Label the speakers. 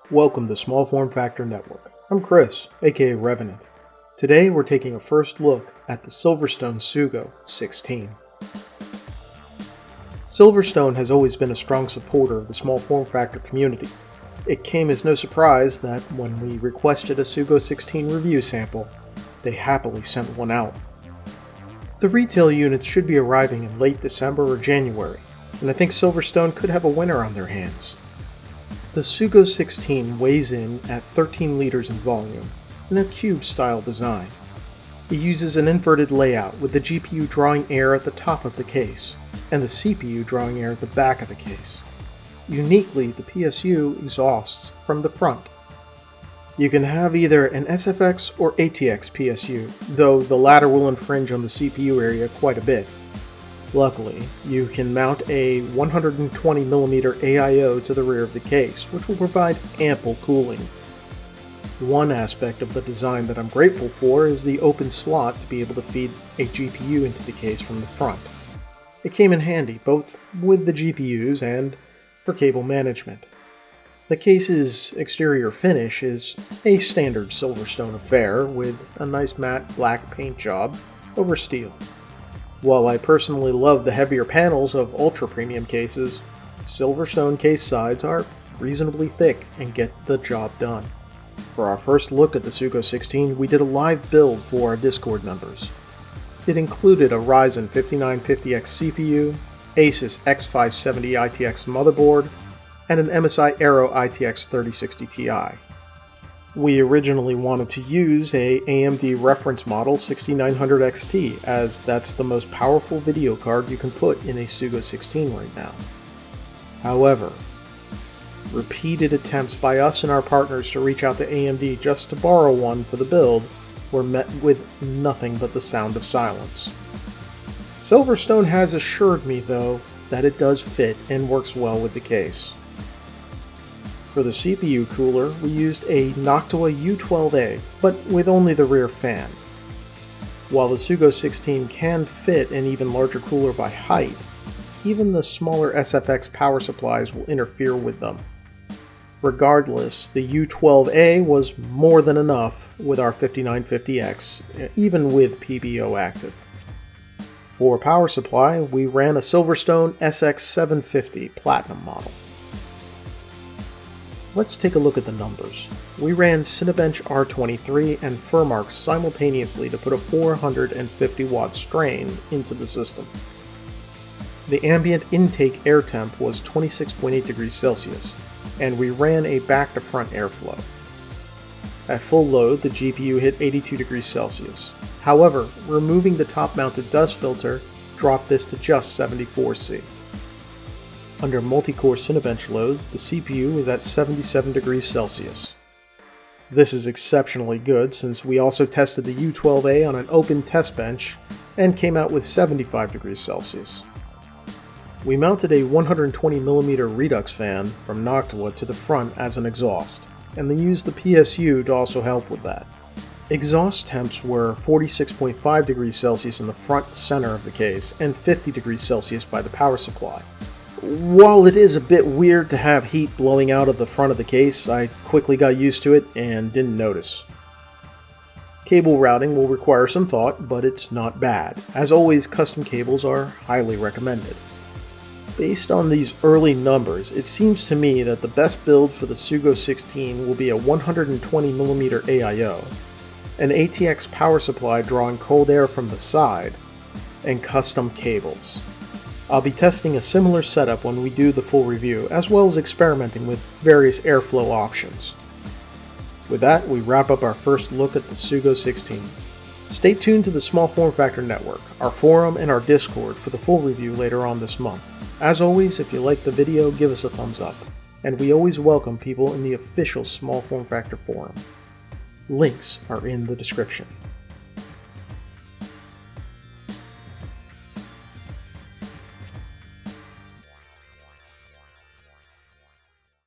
Speaker 1: Welcome to Small Form Factor Network. I'm Chris, aka Revenant. Today we're taking a first look at the Silverstone Sugo 16. Silverstone has always been a strong supporter of the small form factor community. It came as no surprise that when we requested a Sugo 16 review sample, they happily sent one out. The retail units should be arriving in late December or January, and I think Silverstone could have a winner on their hands. The Sugo 16 weighs in at 13 liters in volume, in a cube-style design. It uses an inverted layout with the GPU drawing air at the top of the case, and the CPU drawing air at the back of the case. Uniquely, the PSU exhausts from the front. You can have either an SFX or ATX PSU, though the latter will infringe on the CPU area quite a bit. Luckily, you can mount a 120mm AIO to the rear of the case, which will provide ample cooling. One aspect of the design that I'm grateful for is the open slot to be able to feed a GPU into the case from the front. It came in handy, both with the GPUs and for cable management. The case's exterior finish is a standard Silverstone affair with a nice matte black paint job over steel. While I personally love the heavier panels of ultra-premium cases, Silverstone case sides are reasonably thick and get the job done. For our first look at the Sugo 16, we did a live build for our Discord members. It included a Ryzen 5950X CPU, Asus X570 ITX motherboard, and an MSI Aero ITX 3060 Ti. We originally wanted to use a AMD reference model 6900 XT, as that's the most powerful video card you can put in a Sugo 16 right now. However, repeated attempts by us and our partners to reach out to AMD just to borrow one for the build were met with nothing but the sound of silence. Silverstone has assured me, though, that it does fit and works well with the case. For the CPU cooler, we used a Noctua U12A, but with only the rear fan. While the Sugo 16 can fit an even larger cooler by height, even the smaller SFX power supplies will interfere with them. Regardless, the U12A was more than enough with our 5950X, even with PBO active. For power supply, we ran a Silverstone SX750 Platinum model. Let's take a look at the numbers. We ran Cinebench R23 and Furmark simultaneously to put a 450 watt strain into the system. The ambient intake air temp was 26.8 degrees Celsius, and we ran a back-to-front airflow. At full load, the GPU hit 82 degrees Celsius. However, removing the top-mounted dust filter dropped this to just 74 C. Under multi-core Cinebench load, the CPU is at 77 degrees Celsius. This is exceptionally good since we also tested the U12A on an open test bench and came out with 75 degrees Celsius. We mounted a 120mm Redux fan from Noctua to the front as an exhaust, and then used the PSU to also help with that. Exhaust temps were 46.5 degrees Celsius in the front center of the case and 50 degrees Celsius by the power supply. While it is a bit weird to have heat blowing out of the front of the case, I quickly got used to it and didn't notice. Cable routing will require some thought, but it's not bad. As always, custom cables are highly recommended. Based on these early numbers, it seems to me that the best build for the Sugo 16 will be a 120mm AIO, an ATX power supply drawing cold air from the side, and custom cables. I'll be testing a similar setup when we do the full review, as well as experimenting with various airflow options. With that, we wrap up our first look at the Sugo 16. Stay tuned to the Small Form Factor Network, our forum, and our Discord for the full review later on this month. As always, if you like the video, give us a thumbs up, and we always welcome people in the official Small Form Factor forum. Links are in the description.